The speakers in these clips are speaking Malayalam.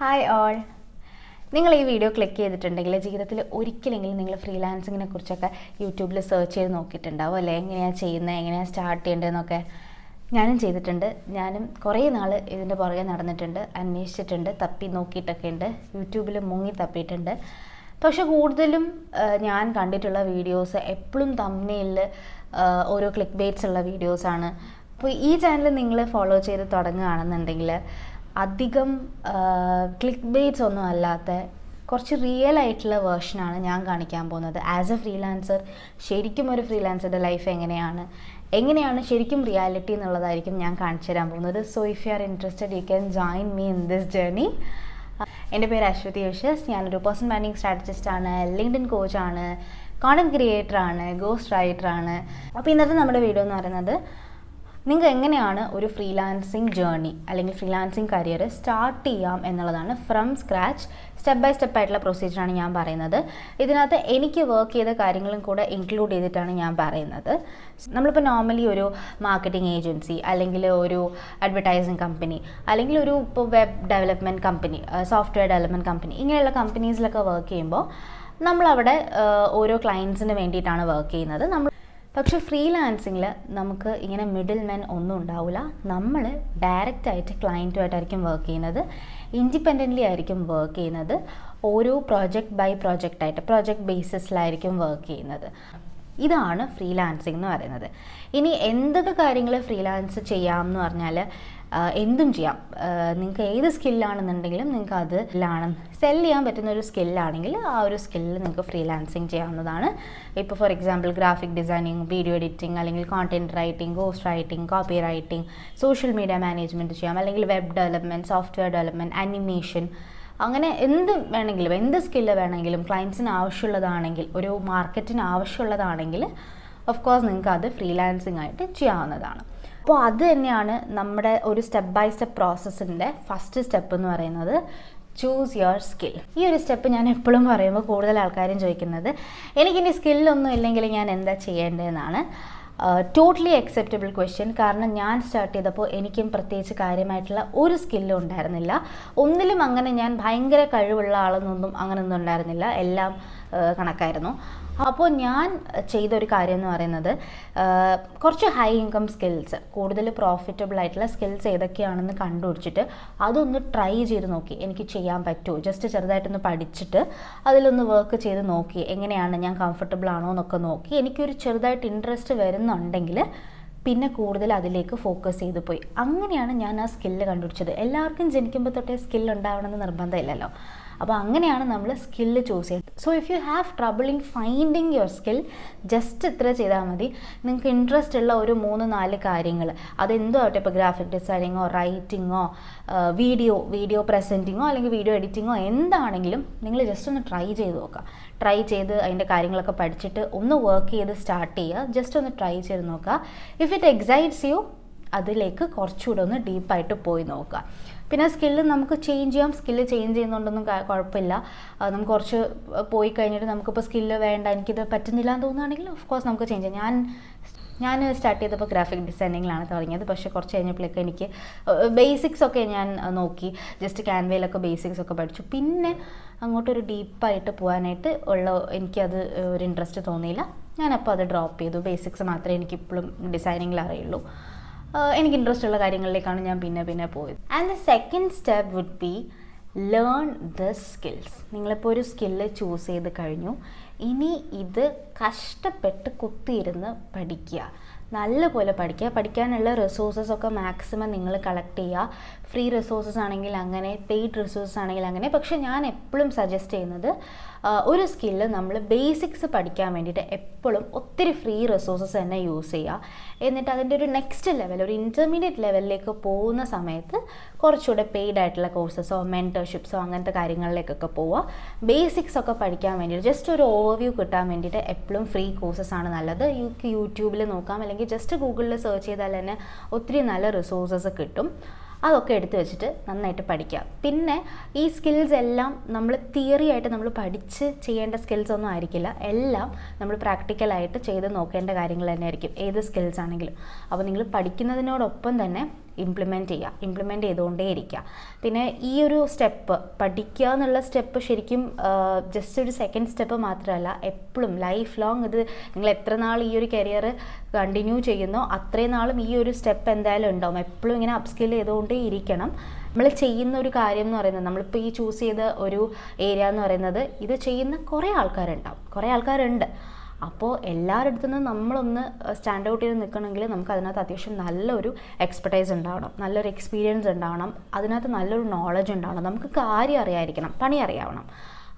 Hi all. നിങ്ങൾ ഈ വീഡിയോ ക്ലിക്ക് ചെയ്തിട്ടുണ്ടെങ്കിൽ ജീവിതത്തിൽ ഒരിക്കലെങ്കിലും നിങ്ങൾ ഫ്രീലാൻസിങ്ങിനെ കുറിച്ചൊക്കെ യൂട്യൂബിൽ സെർച്ച് ചെയ്ത് നോക്കിയിട്ടുണ്ടാവും അല്ലേ? എങ്ങനെയാണ് ചെയ്യുന്നത്, എങ്ങനെയാണ് സ്റ്റാർട്ട് ചെയ്യേണ്ടതെന്നൊക്കെ. ഞാനും ചെയ്തിട്ടുണ്ട്. ഞാനും കുറേ നാൾ ഇതിൻ്റെ പുറകെ നടന്നിട്ടുണ്ട്, അന്വേഷിച്ചിട്ടുണ്ട്, തപ്പി നോക്കിയിട്ടൊക്കെ ഉണ്ട്, യൂട്യൂബിൽ മുങ്ങി തപ്പിയിട്ടുണ്ട്. പക്ഷെ കൂടുതലും ഞാൻ കണ്ടിട്ടുള്ള വീഡിയോസ് എപ്പോഴും തമ്മിൽ ഓരോ ക്ലിക്ക് ബേറ്റ്സ് ഉള്ള വീഡിയോസാണ്. അപ്പോൾ ഈ ചാനൽ നിങ്ങൾ ഫോളോ ചെയ്ത് തുടങ്ങുകയാണെന്നുണ്ടെങ്കിൽ അധികം ക്ലിക്ക് ബേറ്റ്സ് ഒന്നും അല്ലാത്ത കുറച്ച് റിയൽ ആയിട്ടുള്ള വേർഷനാണ് ഞാൻ കാണിക്കാൻ പോകുന്നത്. ആസ് എ ഫ്രീലാൻസർ ശരിക്കും ഒരു ഫ്രീലാൻസറുടെ ലൈഫ് എങ്ങനെയാണ് ശരിക്കും റിയാലിറ്റി എന്നുള്ളതായിരിക്കും ഞാൻ കാണിച്ചു തരാൻ പോകുന്നത്. So if you are interested you can join me in this journey. എൻ്റെ പേര് അശ്വതി യശസ്. ഞാനൊരു പേഴ്സണൽ ബ്രാൻഡിങ് സ്ട്രാറ്റജിസ്റ്റാണ്, ലിങ്ക്ഡിൻ കോച്ചാണ്, കോണ്ടന്റ് ക്രിയേറ്ററാണ്, ഗോസ്റ്റ് റൈറ്ററാണ്. അപ്പോൾ ഇന്നത്തെ നമ്മുടെ വീഡിയോ എന്ന് പറയുന്നത് നിങ്ങൾക്ക് എങ്ങനെയാണ് ഒരു ഫ്രീലാൻസിങ് ജേർണി അല്ലെങ്കിൽ ഫ്രീലാൻസിങ് കരിയർ സ്റ്റാർട്ട് ചെയ്യാം എന്നുള്ളതാണ്. From scratch step by step ആയിട്ടുള്ള പ്രൊസീജിയറാണ് ഞാൻ പറയുന്നത്. ഇതിനകത്ത് എനിക്ക് വർക്ക് ചെയ്ത കാര്യങ്ങളും കൂടെ ഇൻക്ലൂഡ് ചെയ്തിട്ടാണ് ഞാൻ പറയുന്നത്. നമ്മളിപ്പോൾ നോർമലി ഒരു മാർക്കറ്റിംഗ് ഏജൻസി അല്ലെങ്കിൽ ഒരു അഡ്വർടൈസിങ് കമ്പനി അല്ലെങ്കിൽ ഒരു ഇപ്പോൾ web development company, software development company, ഇങ്ങനെയുള്ള കമ്പനീസിലൊക്കെ വർക്ക് ചെയ്യുമ്പോൾ നമ്മളവിടെ ഓരോ ക്ലയൻസിന് വേണ്ടിയിട്ടാണ് വർക്ക് ചെയ്യുന്നത്. പക്ഷേ ഫ്രീലാൻസിങ്ങിൽ നമുക്ക് ഇങ്ങനെ മിഡിൽ മെൻ ഒന്നും ഉണ്ടാവില്ല. നമ്മൾ ഡയറക്റ്റായിട്ട് ക്ലയൻറ്റുമായിട്ടായിരിക്കും വർക്ക് ചെയ്യുന്നത്, ഇൻഡിപെൻഡൻ്റ്ലി ആയിരിക്കും വർക്ക് ചെയ്യുന്നത്. ഓരോ പ്രോജക്റ്റ് ബൈ പ്രോജക്റ്റായിട്ട് പ്രോജക്റ്റ് ബേസിസിലായിരിക്കും വർക്ക് ചെയ്യുന്നത്. ഇതാണ് ഫ്രീലാൻസിങ് എന്ന് പറയുന്നത്. ഇനി എന്തൊക്കെ കാര്യങ്ങൾ ഫ്രീലാൻസ് ചെയ്യാം എന്ന് പറഞ്ഞാൽ എന്തും ചെയ്യാം. നിങ്ങൾക്ക് ഏത് സ്കില്ലാണെന്നുണ്ടെങ്കിലും നിങ്ങൾക്ക് അതിലാണ് സെല് ചെയ്യാൻ പറ്റുന്ന ഒരു സ്കില്ലാണെങ്കിൽ ആ ഒരു സ്കില്ലിൽ നിങ്ങൾക്ക് ഫ്രീലാൻസിങ് ചെയ്യാവുന്നതാണ്. ഇപ്പോൾ for example graphic designing, video editing, അല്ലെങ്കിൽ content writing, ghost writing, copy writing, social media management ചെയ്യാം, അല്ലെങ്കിൽ web development, software development, animation, അങ്ങനെ എന്ത് വേണമെങ്കിലും, എന്ത് സ്കില്ല് വേണമെങ്കിലും ക്ലയൻസിന് ആവശ്യമുള്ളതാണെങ്കിൽ, ഒരു മാർക്കറ്റിന് ആവശ്യമുള്ളതാണെങ്കിൽ ഓഫ് കോഴ്സ് നിങ്ങൾക്ക് അത് ഫ്രീലാൻസിങ് ആയിട്ട് ചെയ്യാവുന്നതാണ്. അപ്പോൾ അത് തന്നെയാണ് നമ്മുടെ ഒരു സ്റ്റെപ്പ് ബൈ സ്റ്റെപ്പ് പ്രോസസ്സിൻ്റെ ഫസ്റ്റ് സ്റ്റെപ്പ് എന്ന് പറയുന്നത്, ചൂസ് യുവർ സ്കിൽ. ഈ ഒരു സ്റ്റെപ്പ് ഞാൻ എപ്പോഴും പറയുമ്പോൾ കൂടുതൽ ആൾക്കാരും ചോദിക്കുന്നത് എനിക്കിനി സ്കില്ലൊന്നും ഇല്ലെങ്കിൽ ഞാൻ എന്താ ചെയ്യേണ്ടതെന്നാണ്. Totally acceptable question. കാരണം ഞാൻ സ്റ്റാർട്ട് ചെയ്തപ്പോൾ എനിക്കും പ്രത്യേകിച്ച് കാര്യമായിട്ടുള്ള ഒരു സ്കില്ലും ഉണ്ടായിരുന്നില്ല. ഒന്നിലും അങ്ങനെ ഞാൻ ഭയങ്കര കഴിവുള്ള ആളെന്നൊന്നും അങ്ങനെയൊന്നും ഉണ്ടായിരുന്നില്ല, എല്ലാം കണക്കായിരുന്നു. അപ്പോൾ ഞാൻ ചെയ്തൊരു കാര്യം എന്ന് പറയുന്നത് കുറച്ച് ഹൈ ഇൻകം സ്കിൽസ്, കൂടുതൽ പ്രോഫിറ്റബിൾ ആയിട്ടുള്ള സ്കിൽസ് ഏതൊക്കെയാണെന്ന് കണ്ടുപിടിച്ചിട്ട് അതൊന്ന് ട്രൈ ചെയ്ത് നോക്കി. എനിക്ക് ചെയ്യാൻ പറ്റുമോ, ജസ്റ്റ് ചെറുതായിട്ടൊന്ന് പഠിച്ചിട്ട് അതിലൊന്ന് വർക്ക് ചെയ്ത് നോക്കി, എങ്ങനെയാണ് ഞാൻ കംഫർട്ടബിൾ ആണോ എന്നൊക്കെ നോക്കി. എനിക്കൊരു ചെറുതായിട്ട് ഇൻട്രസ്റ്റ് വരുന്നുണ്ടെങ്കിൽ പിന്നെ കൂടുതൽ അതിലേക്ക് ഫോക്കസ് ചെയ്ത് പോയി. അങ്ങനെയാണ് ഞാൻ ആ സ്കില്ല് കണ്ടുപിടിച്ചത്. എല്ലാവർക്കും ജനിക്കുമ്പോൾ തൊട്ടേ സ്കില്ല് ഉണ്ടാവണമെന്ന് നിർബന്ധമില്ലല്ലോ. അപ്പോൾ അങ്ങനെയാണ് നമ്മൾ സ്കില്ല് ചൂസ് ചെയ്യുന്നത്. So if you have trouble in finding your skill, just ഇത്ര ചെയ്താൽ മതി. നിങ്ങൾക്ക് ഇൻട്രസ്റ്റ് ഉള്ള ഒരു 3-4 കാര്യങ്ങൾ, അതെന്തോ ആവട്ടെ, ഇപ്പോൾ ഗ്രാഫിക് ഡിസൈനിങ്ങോ, റൈറ്റിങ്ങോ, വീഡിയോ പ്രസൻറ്റിങ്ങോ, അല്ലെങ്കിൽ വീഡിയോ എഡിറ്റിങ്ങോ, എന്താണെങ്കിലും നിങ്ങൾ ജസ്റ്റ് ഒന്ന് ട്രൈ ചെയ്ത് നോക്കുക. ട്രൈ ചെയ്ത് അതിൻ്റെ കാര്യങ്ങളൊക്കെ പഠിച്ചിട്ട് ഒന്ന് വർക്ക് ചെയ്ത് സ്റ്റാർട്ട് ചെയ്യുക. ജസ്റ്റ് ഒന്ന് ട്രൈ ചെയ്ത് നോക്കുക. ഇഫ് ഇറ്റ് എക്സൈറ്റ്സ് യു, അതിലേക്ക് കുറച്ചുകൂടെ ഒന്ന് ഡീപ്പായിട്ട് പോയി നോക്കുക. പിന്നെ സ്കില്ല് നമുക്ക് ചേഞ്ച് ചെയ്യാം. സ്കില്ല് ചേഞ്ച് ചെയ്യുന്നുണ്ടൊന്നും കുഴപ്പമില്ല. നമുക്ക് കുറച്ച് പോയി കഴിഞ്ഞിട്ട് നമുക്കിപ്പോൾ സ്കില്ല് വേണ്ട, എനിക്കിത് പറ്റുന്നില്ല എന്ന് തോന്നുകയാണെങ്കിൽ ഓഫ് കോഴ്സ് നമുക്ക് ചേഞ്ച് ചെയ്യാം. ഞാൻ സ്റ്റാർട്ട് ചെയ്തപ്പോൾ ഗ്രാഫിക് ഡിസൈനിങ്ങിലാണ് തുടങ്ങിയത്. പക്ഷേ കുറച്ച് കഴിഞ്ഞപ്പോഴേക്കും എനിക്ക് ബേസിക്സ് ഒക്കെ ഞാൻ നോക്കി, ജസ്റ്റ് ക്യാൻവയിലൊക്കെ ബേസിക്സ് ഒക്കെ പഠിച്ചു. പിന്നെ അങ്ങോട്ടൊരു ഡീപ്പായിട്ട് പോകാനായിട്ട് എനിക്കത് ഒരു ഇൻട്രസ്റ്റ് തോന്നിയില്ല. ഞാനപ്പോൾ അത് ഡ്രോപ്പ് ചെയ്തു. ബേസിക്സ് മാത്രമേ എനിക്കിപ്പോഴും ഡിസൈനിങ്ങിൽ അറിയുള്ളൂ. എനിക്ക് ഇൻട്രസ്റ്റ് ഉള്ള കാര്യങ്ങളിലേക്കാണ് ഞാൻ പിന്നെ പോയത്. And the second step would be learn the skills. നിങ്ങളിപ്പോൾ ഒരു സ്കില്ല് ചൂസ് ചെയ്ത് കഴിഞ്ഞു, ഇനി ഇത് കഷ്ടപ്പെട്ട് കുത്തിയിരുന്ന് പഠിക്കുക, നല്ലപോലെ പഠിക്കുക. പഠിക്കാനുള്ള റിസോഴ്സസ് ഒക്കെ മാക്സിമം നിങ്ങൾ കളക്ട് ചെയ്യുക. ഫ്രീ റിസോഴ്സസ് ആണെങ്കിൽ അങ്ങനെ, പെയ്ഡ് റിസോഴ്സസ് ആണെങ്കിൽ അങ്ങനെ. പക്ഷെ ഞാൻ എപ്പോഴും സജസ്റ്റ് ചെയ്യുന്നത് ഒരു സ്കില്ല് നമ്മൾ ബേസിക്സ് പഠിക്കാൻ വേണ്ടിയിട്ട് എപ്പോഴും ഒത്തിരി ഫ്രീ റിസോഴ്സസ് തന്നെ യൂസ് ചെയ്യുക. എന്നിട്ട് അതിൻ്റെ ഒരു നെക്സ്റ്റ് ലെവൽ, ഒരു ഇൻ്റർമീഡിയറ്റ് ലെവലിലേക്ക് പോകുന്ന സമയത്ത് കുറച്ചുകൂടെ പെയ്ഡ് ആയിട്ടുള്ള കോഴ്സസോ മെൻറ്റർഷിപ്സോ അങ്ങനത്തെ കാര്യങ്ങളിലേക്കൊക്കെ പോവുക. ബേസിക്സ് ഒക്കെ പഠിക്കാൻ വേണ്ടിയിട്ട് ജസ്റ്റ് ഒരു ഓവർവ്യൂ കിട്ടാൻ വേണ്ടിയിട്ട് എപ്പോഴും ഫ്രീ കോഴ്സസ് ആണ് നല്ലത്. യൂട്യൂബിൽ നോക്കാം, അല്ലെങ്കിൽ ജസ്റ്റ് ഗൂഗിളിൽ സെർച്ച് ചെയ്താൽ തന്നെ ഒത്തിരി നല്ല റിസോഴ്സസ് കിട്ടും. അതൊക്കെ എടുത്തു വെച്ചിട്ട് നന്നായിട്ട് പഠിക്കുക. പിന്നെ ഈ സ്കിൽസ് എല്ലാം നമ്മൾ തിയറി ആയിട്ട് നമ്മൾ പഠിച്ച് ചെയ്യേണ്ട സ്കിൽസ് ഒന്നും ആയിരിക്കില്ല. എല്ലാം നമ്മൾ പ്രാക്ടിക്കലായിട്ട് ചെയ്ത് നോക്കേണ്ട കാര്യങ്ങൾ തന്നെ ആയിരിക്കും, ഏത് സ്കിൽസ് ആണെങ്കിലും. അപ്പോൾ നിങ്ങൾ പഠിക്കുന്നതിനോടൊപ്പം തന്നെ ഇംപ്ലിമെൻറ്റ് ചെയ്തുകൊണ്ടേ ഇരിക്കുക. പിന്നെ ഈ ഒരു സ്റ്റെപ്പ് പഠിക്കുക എന്നുള്ള സ്റ്റെപ്പ് ശരിക്കും ജസ്റ്റ് ഒരു സെക്കൻഡ് സ്റ്റെപ്പ് മാത്രമല്ല, എപ്പോഴും ലൈഫ് ലോങ് ഇത് നിങ്ങൾ എത്ര നാൾ ഈ ഒരു കരിയർ കണ്ടിന്യൂ ചെയ്യുന്നോ അത്രയും നാളും ഈ ഒരു സ്റ്റെപ്പ് എന്തായാലും ഉണ്ടാവും. എപ്പോഴും ഇങ്ങനെ അപ്സ്കിൽ ചെയ്തുകൊണ്ടേ ഇരിക്കണം. നമ്മൾ ചെയ്യുന്ന ഒരു കാര്യം എന്ന് പറയുന്നത്, നമ്മളിപ്പോൾ ഈ ചൂസ് ചെയ്ത ഒരു ഏരിയ എന്ന് പറയുന്നത്, ഇത് ചെയ്യുന്ന കുറേ ആൾക്കാരുണ്ട്. അപ്പോൾ എല്ലാവരുടെ അടുത്തു നിന്നും നമ്മളൊന്ന് സ്റ്റാൻഡ് ഔട്ട് ചെയ്ത് നിൽക്കണമെങ്കിൽ നമുക്ക് അതിനകത്ത് അത്യാവശ്യം നല്ലൊരു എക്സ്പെർട്ടൈസ് ഉണ്ടാവണം, നല്ലൊരു എക്സ്പീരിയൻസ് ഉണ്ടാവണം, അതിനകത്ത് നല്ലൊരു നോളജ് ഉണ്ടാവണം, നമുക്ക് കാര്യം അറിയാതിരിക്കണം, പണി അറിയാവണം.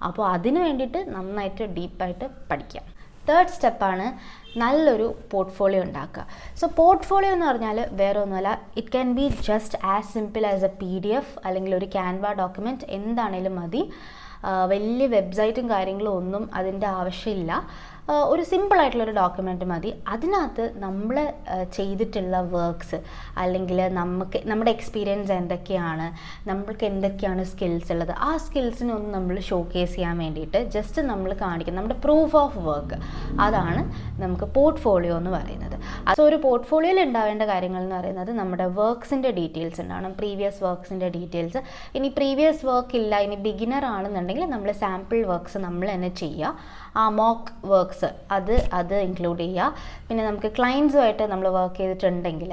അപ്പോൾ അതിന് വേണ്ടിയിട്ട് നന്നായിട്ട് ഡീപ്പായിട്ട് പഠിക്കാം. തേർഡ് സ്റ്റെപ്പാണ് നല്ലൊരു പോർട്ട്ഫോളിയോ ഉണ്ടാക്കുക. സോ പോർട്ട്ഫോളിയോ എന്ന് പറഞ്ഞാൽ വേറെ ഒന്നുമല്ല, it can be just as simple as A PDF അല്ലെങ്കിൽ ഒരു ക്യാൻവ ഡോക്യുമെൻറ്റ്, എന്താണേലും മതി. വലിയ വെബ്സൈറ്റും കാര്യങ്ങളും ഒന്നും അതിൻ്റെ ആവശ്യമില്ല. ഒരു സിമ്പിളായിട്ടുള്ളൊരു ഡോക്യുമെൻറ്റ് മതി. അതിനകത്ത് നമ്മൾ ചെയ്തിട്ടുള്ള വർക്ക്സ് അല്ലെങ്കിൽ നമ്മുടെ എക്സ്പീരിയൻസ് എന്തൊക്കെയാണ്, നമ്മൾക്ക് എന്തൊക്കെയാണ് സ്കിൽസ് ഉള്ളത്, ആ സ്കിൽസിനൊന്ന് നമ്മൾ ഷോക്കേസ് ചെയ്യാൻ വേണ്ടിയിട്ട് ജസ്റ്റ് നമ്മൾ കാണിക്കുന്ന നമ്മുടെ പ്രൂഫ് ഓഫ് വർക്ക്, അതാണ് നമുക്ക് പോർട്ട്ഫോളിയോ എന്ന് പറയുന്നത്. സോ ഒരു പോർട്ട്ഫോളിയോയിൽ ഉണ്ടാവേണ്ട കാര്യങ്ങൾ എന്ന് പറയുന്നത് നമ്മുടെ വർക്ക്സിൻ്റെ ഡീറ്റെയിൽസ് ഉണ്ടാവണം, പ്രീവിയസ് വർക്ക്സിൻ്റെ ഡീറ്റെയിൽസ്. ഇനി പ്രീവിയസ് വർക്ക് ഇല്ല, ഇനി ബിഗിനർ ആണെന്നുണ്ടെങ്കിൽ നമ്മൾ സാമ്പിൾ വർക്ക്സ് നമ്മൾ തന്നെ ചെയ്യുക. ആ മോക്ക് വർക്ക്സ് അത് ഇൻക്ലൂഡ് ചെയ്യുക. പിന്നെ നമുക്ക് ക്ലയൻസുമായിട്ട് നമ്മൾ വർക്ക് ചെയ്തിട്ടുണ്ടെങ്കിൽ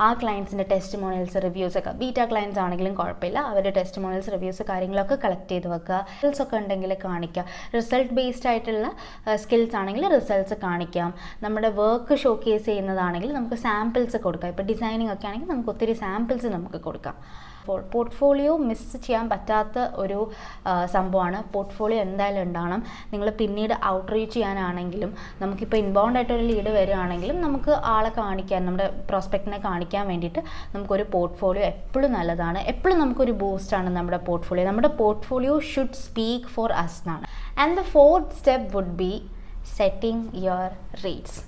ആ ക്ലയൻസിൻ്റെ ടെസ്റ്റിമോണിയൽസ്, റിവ്യൂസൊക്കെ, ബീറ്റ ക്ലയൻസ് ആണെങ്കിലും കുഴപ്പമില്ല, അവരുടെ ടെസ്റ്റിമോണിയൽസ്, റിവ്യൂസ് കാര്യങ്ങളൊക്കെ കളക്ട് ചെയ്ത് വെക്കുക. സ്കിൽസ് ഒക്കെ ഉണ്ടെങ്കിൽ കാണിക്കുക. റിസൾട്ട് ബേസ്ഡ് ആയിട്ടുള്ള സ്കിൽസ് ആണെങ്കിൽ റിസൾട്ട്സ് കാണിക്കാം. നമ്മുടെ വർക്ക് ഷോക്കേസ് ചെയ്യുന്നതാണെങ്കിൽ നമുക്ക് സാമ്പിൾസ് കൊടുക്കാം. ഇപ്പോൾ ഡിസൈനിങ് ഒക്കെ ആണെങ്കിൽ നമുക്ക് ഒത്തിരി സാമ്പിൾസ് നമുക്ക് കൊടുക്കാം. പോർട്ട്ഫോളിയോ മിസ് ചെയ്യാൻ പറ്റാത്ത ഒരു സംഭവമാണ്. പോർട്ട്ഫോളിയോ എന്തായാലും ഉണ്ടാവണം. നിങ്ങൾ പിന്നീട് ഔട്ട്റീച്ച് ചെയ്യാനാണെങ്കിലും, നമുക്കിപ്പോൾ ഇൻബൗണ്ട് ആയിട്ടൊരു ലീഡ് വരികയാണെങ്കിലും നമുക്ക് ആളെ കാണിക്കാൻ, നമ്മുടെ പ്രോസ്പെക്റ്റിനെ കാണിക്കാൻ വേണ്ടിയിട്ട് നമുക്കൊരു പോർട്ട്ഫോളിയോ എപ്പോഴും നല്ലതാണ്. എപ്പോഴും നമുക്കൊരു ബൂസ്റ്റാണ് നമ്മുടെ പോർട്ട്ഫോളിയോ. നമ്മുടെ portfolio should speak for us എന്നാണ്. And the fourth step would be setting your rates.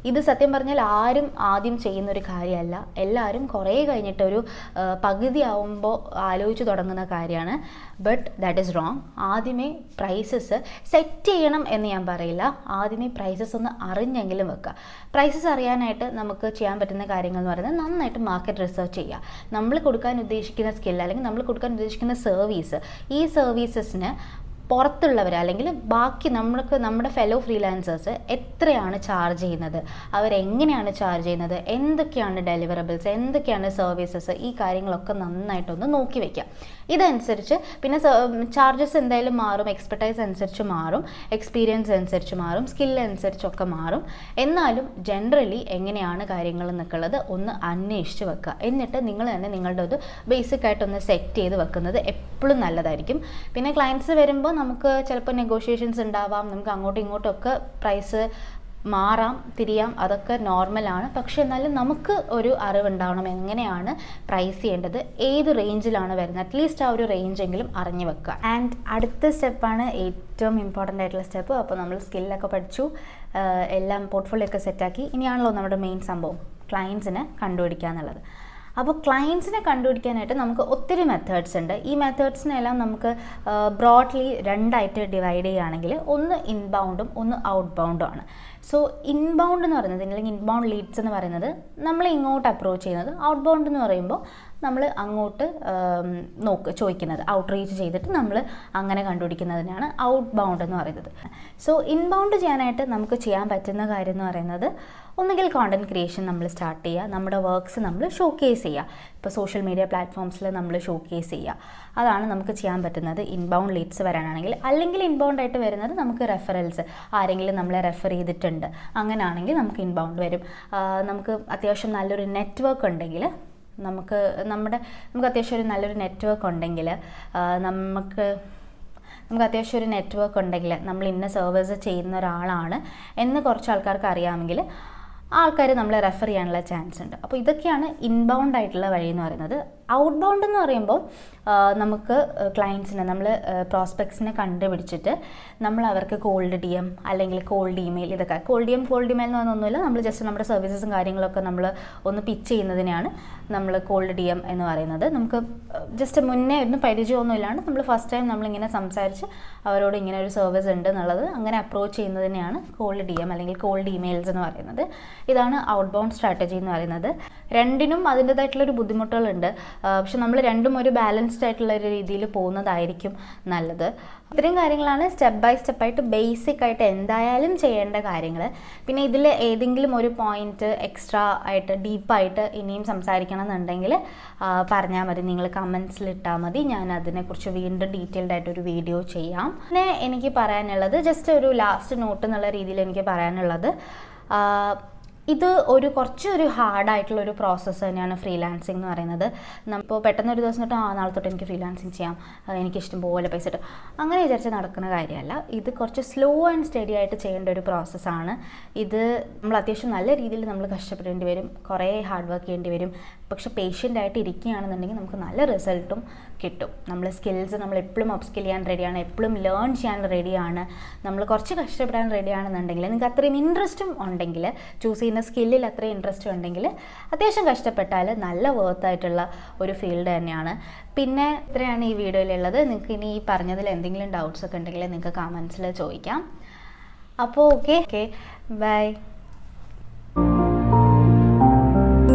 ഇത് സത്യം പറഞ്ഞാൽ ആരും ആദ്യം ചെയ്യുന്നൊരു കാര്യമല്ല. എല്ലാവരും കുറേ കഴിഞ്ഞിട്ടൊരു പകുതി ആവുമ്പോൾ ആലോചിച്ച് തുടങ്ങുന്ന കാര്യമാണ്. But that is wrong. ആദ്യമേ പ്രൈസസ് സെറ്റ് ചെയ്യണം എന്ന് ഞാൻ പറയില്ല. ആദ്യമേ പ്രൈസസ് ഒന്ന് അറിഞ്ഞെങ്കിലും വെക്കുക. പ്രൈസസ് അറിയാനായിട്ട് നമുക്ക് ചെയ്യാൻ പറ്റുന്ന കാര്യങ്ങൾ എന്ന് പറയുന്നത് നന്നായിട്ട് മാർക്കറ്റ് റിസർച്ച് ചെയ്യുക. നമ്മൾ കൊടുക്കാൻ ഉദ്ദേശിക്കുന്ന സ്കിൽ അല്ലെങ്കിൽ നമ്മൾ കൊടുക്കാൻ ഉദ്ദേശിക്കുന്ന സർവീസ്, ഈ സർവീസസിന് പുറത്തുള്ളവർ അല്ലെങ്കിൽ ബാക്കി നമ്മുടെ ഫെലോ ഫ്രീലാൻസേഴ്സ് എത്രയാണ് ചാർജ് ചെയ്യുന്നത്, അവരെങ്ങനെയാണ് ചാർജ് ചെയ്യുന്നത്, എന്തൊക്കെയാണ് ഡെലിവറബിൾസ്, എന്തൊക്കെയാണ് സർവീസസ്, ഈ കാര്യങ്ങളൊക്കെ നന്നായിട്ടൊന്ന് നോക്കി വയ്ക്കാം. ഇതനുസരിച്ച് പിന്നെ ചാർജസ് എന്തായാലും മാറും, എക്സ്പെർട്ടൈസ് അനുസരിച്ച് മാറും, എക്സ്പീരിയൻസ് അനുസരിച്ച് മാറും, സ്കിൽ അനുസരിച്ചൊക്കെ മാറും. എന്നാലും ജനറലി എങ്ങനെയാണ് കാര്യങ്ങൾ എന്നൊക്കെയുള്ളത് ഒന്ന് അന്വേഷിച്ച് വെക്കുക. എന്നിട്ട് നിങ്ങൾ തന്നെ നിങ്ങളുടെ ഒരു ബേസിക് ആയിട്ടൊന്ന് സെറ്റ് ചെയ്ത് വെക്കുന്നത് എപ്പോഴും നല്ലതായിരിക്കും. പിന്നെ ക്ലയൻറ്റ്സ് വരുമ്പോൾ നമുക്ക് ചിലപ്പോൾ നെഗോഷിയേഷൻസ് ഉണ്ടാവാം, നമുക്ക് അങ്ങോട്ടും ഇങ്ങോട്ടും ഒക്കെ പ്രൈസ് മാറാം, തിരിയാം, അതൊക്കെ നോർമലാണ്. പക്ഷെ എന്നാലും നമുക്ക് ഒരു അറിവുണ്ടാവണം എങ്ങനെയാണ് പ്രൈസ് ചെയ്യേണ്ടത്, ഏത് റേഞ്ചിലാണ് വരുന്നത്, അറ്റ്ലീസ്റ്റ് ആ ഒരു റേഞ്ചെങ്കിലും അറിഞ്ഞു വെക്കുക. ആൻഡ് അടുത്ത സ്റ്റെപ്പാണ് ഏറ്റവും ഇമ്പോർട്ടൻ്റ് ആയിട്ടുള്ള സ്റ്റെപ്പ്. അപ്പോൾ നമ്മൾ സ്കില്ലൊക്കെ പഠിച്ചു, എല്ലാം പോർട്ട്ഫോളിയോ ഒക്കെ സെറ്റാക്കി. ഇനിയാണല്ലോ നമ്മുടെ മെയിൻ സംഭവം, ക്ലയൻസിനെ കണ്ടുപിടിക്കുക എന്നുള്ളത്. അപ്പോൾ ക്ലയൻസിനെ കണ്ടുപിടിക്കാനായിട്ട് നമുക്ക് ഒത്തിരി മെത്തേഡ്സ് ഉണ്ട്. ഈ മെത്തേഡ്സിനെല്ലാം നമുക്ക് ബ്രോഡ്ലി രണ്ടായിട്ട് ഡിവൈഡ് ചെയ്യുകയാണെങ്കിൽ ഒന്ന് ഇൻബൗണ്ടും ഒന്ന് ഔട്ട് ബൗണ്ടും ആണ്. സോ ഇൻബൗണ്ട് എന്ന് പറയുന്നത് അല്ലെങ്കിൽ ഇൻബൗണ്ട് ലീഡ്സ് എന്ന് പറയുന്നത് നമ്മൾ ഇങ്ങോട്ട് അപ്രോച്ച് ചെയ്യുന്നത്. ഔട്ട് ബൗണ്ട് എന്ന് പറയുമ്പോൾ നമ്മൾ അങ്ങോട്ട് ചോദിക്കുന്നത്, ഔട്ട് റീച്ച് ചെയ്തിട്ട് നമ്മൾ അങ്ങനെ കണ്ടുപിടിക്കുന്നതിനാണ് ഔട്ട് ബൗണ്ട് എന്ന് പറയുന്നത്. സോ ഇൻബൗണ്ട് ചെയ്യാനായിട്ട് നമുക്ക് ചെയ്യാൻ പറ്റുന്ന കാര്യം എന്ന് പറയുന്നത് ഒന്നുകിൽ കോണ്ടന്റ് ക്രിയേഷൻ നമ്മൾ സ്റ്റാർട്ട് ചെയ്യുക, നമ്മുടെ വർക്ക്സ് നമ്മൾ ഷോക്കേസ് ചെയ്യുക. ഇപ്പോൾ സോഷ്യൽ മീഡിയ പ്ലാറ്റ്ഫോംസിൽ നമ്മൾ ഷോക്കേസ് ചെയ്യുക, അതാണ് നമുക്ക് ചെയ്യാൻ പറ്റുന്നത് ഇൻബൗണ്ട് ലീഡ്സ് വരാനാണെങ്കിൽ. അല്ലെങ്കിൽ ഇൻബൗണ്ട് ആയിട്ട് വരുന്നത് നമുക്ക് റെഫറൽസ്, ആരെങ്കിലും നമ്മളെ റെഫർ ചെയ്തിട്ടുണ്ട്, അങ്ങനെയാണെങ്കിൽ നമുക്ക് ഇൻബൗണ്ട് വരും. നമുക്ക് അത്യാവശ്യം നല്ലൊരു നെറ്റ്വർക്ക് ഉണ്ടെങ്കിൽ നമുക്ക് അത്യാവശ്യം ഒരു നല്ലൊരു നെറ്റ്വർക്ക് ഉണ്ടെങ്കിൽ നമുക്ക് അത്യാവശ്യം ഒരു നെറ്റ്വർക്ക് ഉണ്ടെങ്കിൽ നമ്മൾ ഇന്ന സർവീസ് ചെയ്യുന്ന ഒരാളാണ് എന്ന് കുറച്ച് ആൾക്കാർക്ക് അറിയാമെങ്കിൽ ആൾക്കാർ നമ്മളെ റെഫർ ചെയ്യാനുള്ള ചാൻസ് ഉണ്ട്. അപ്പോൾ ഇതൊക്കെയാണ് ഇൻബൗണ്ട് ആയിട്ടുള്ള വഴി എന്ന് പറയുന്നത്. ഔട്ട് ബൗണ്ട് എന്ന് പറയുമ്പോൾ നമുക്ക് ക്ലയൻസിനെ നമ്മൾ പ്രോസ്പെക്ട്സിനെ കണ്ടുപിടിച്ചിട്ട് നമ്മൾ അവർക്ക് കോൾഡ് ഡി എം അല്ലെങ്കിൽ കോൾഡ് ഇമെയിൽ, ഇതൊക്കെ കോൾഡ് ഇമെയിൽ എന്ന് പറഞ്ഞൊന്നുമില്ല, നമ്മൾ ജസ്റ്റ് നമ്മുടെ സർവീസസും കാര്യങ്ങളൊക്കെ നമ്മൾ ഒന്ന് പിച്ച് ചെയ്യുന്നതിനെയാണ് നമ്മൾ കോൾഡ് ഡി എം എന്ന് പറയുന്നത്. നമുക്ക് ജസ്റ്റ് മുന്നേ ഒന്നും പരിചയമൊന്നും ഇല്ലാണ്ട് നമ്മൾ ഫസ്റ്റ് ടൈം നമ്മളിങ്ങനെ സംസാരിച്ച് അവരോട് ഇങ്ങനെ ഒരു സർവീസ് ഉണ്ട് എന്നുള്ളത് അങ്ങനെ അപ്രോച്ച് ചെയ്യുന്നതിനെയാണ് കോൾഡ് ഡി എം അല്ലെങ്കിൽ കോൾഡ് ഇമെയിൽസ് എന്ന് പറയുന്നത്. ഇതാണ് ഔട്ട് ബൗണ്ട് സ്ട്രാറ്റജി എന്ന് പറയുന്നത്. രണ്ടിനും അതിൻ്റെതായിട്ടുള്ളൊരു ബുദ്ധിമുട്ടുകളുണ്ട്, പക്ഷെ നമ്മൾ രണ്ടും ഒരു ബാലൻസ്ഡ് ആയിട്ടുള്ള ഒരു രീതിയിൽ പോകുന്നതായിരിക്കും നല്ലത്. ഇത്രയും കാര്യങ്ങളാണ് സ്റ്റെപ്പ് ബൈ സ്റ്റെപ്പായിട്ട് ബേസിക് ആയിട്ട് എന്തായാലും ചെയ്യേണ്ട കാര്യങ്ങൾ. പിന്നെ ഇതിൽ ഏതെങ്കിലും ഒരു പോയിന്റ് എക്സ്ട്രാ ആയിട്ട് ഡീപ്പായിട്ട് ഇനിയും സംസാരിക്കണം എന്നുണ്ടെങ്കിൽ പറഞ്ഞാൽ മതി, നിങ്ങൾ കമൻസിൽ ഇട്ടാൽ മതി, ഞാൻ അതിനെക്കുറിച്ച് വീണ്ടും ഡീറ്റെയിൽഡ് ആയിട്ടൊരു വീഡിയോ ചെയ്യാം. പിന്നെ എനിക്ക് പറയാനുള്ളത് ജസ്റ്റ് ഒരു ലാസ്റ്റ് നോട്ട് എന്നുള്ള രീതിയിൽ എനിക്ക് പറയാനുള്ളത്, ഇത് കുറച്ചൊരു ഹാർഡായിട്ടുള്ളൊരു പ്രോസസ്സ് തന്നെയാണ് ഫ്രീലാൻസിങ് എന്ന് പറയുന്നത്. നമ്മളിപ്പോൾ പെട്ടെന്നൊരു ദിവസം തൊട്ട് നാളെ തൊട്ട് എനിക്ക് ഫ്രീലാൻസിങ് ചെയ്യാം, എനിക്കിഷ്ടം പോലെ പൈസ കിട്ടും, അങ്ങനെ വിചാരിച്ച് നടക്കുന്ന കാര്യമല്ല. ഇത് കുറച്ച് സ്ലോ ആൻഡ് സ്റ്റഡി ആയിട്ട് ചെയ്യേണ്ട ഒരു പ്രോസസ്സാണ്. ഇത് നമ്മൾ അത്യാവശ്യം നല്ല രീതിയിൽ നമ്മൾ കഷ്ടപ്പെടേണ്ടി വരും, കുറേ ഹാർഡ് വർക്ക് ചെയ്യേണ്ടി വരും. പക്ഷെ പേഷ്യൻ്റ് ആയിട്ട് ഇരിക്കുകയാണെന്നുണ്ടെങ്കിൽ നമുക്ക് നല്ല റിസൾട്ടും കിട്ടും. നമ്മൾ സ്കിൽസ് നമ്മൾ എപ്പോഴും അപ്സ്കിൽ ചെയ്യാൻ റെഡിയാണ്, എപ്പോഴും ലേൺ ചെയ്യാൻ റെഡിയാണ്. നമ്മൾ കുറച്ച് കഷ്ടപ്പെടാൻ റെഡിയാണെന്നുണ്ടെങ്കിൽ, നിങ്ങൾക്ക് അത്രയും ഇൻട്രസ്റ്റും ഉണ്ടെങ്കിൽ, ചൂസ് ചെയ്യുന്ന സ്കില്ലിൽ അത്രയും ഇൻട്രസ്റ്റ് ഉണ്ടെങ്കിൽ അത്യാവശ്യം കഷ്ടപ്പെട്ടാൽ നല്ല വർത്തായിട്ടുള്ള ഒരു ഫീൽഡ് തന്നെയാണ്. പിന്നെ ഇത്രയാണ് ഈ വീഡിയോയിലുള്ളത്. നിങ്ങൾക്ക് ഇനി ഈ പറഞ്ഞതിൽ എന്തെങ്കിലും ഡൗട്ട്സ് ഒക്കെ ഉണ്ടെങ്കിൽ നിങ്ങൾക്ക് കമൻസിൽ ചോദിക്കാം. അപ്പോൾ ഓക്കെ ബൈ.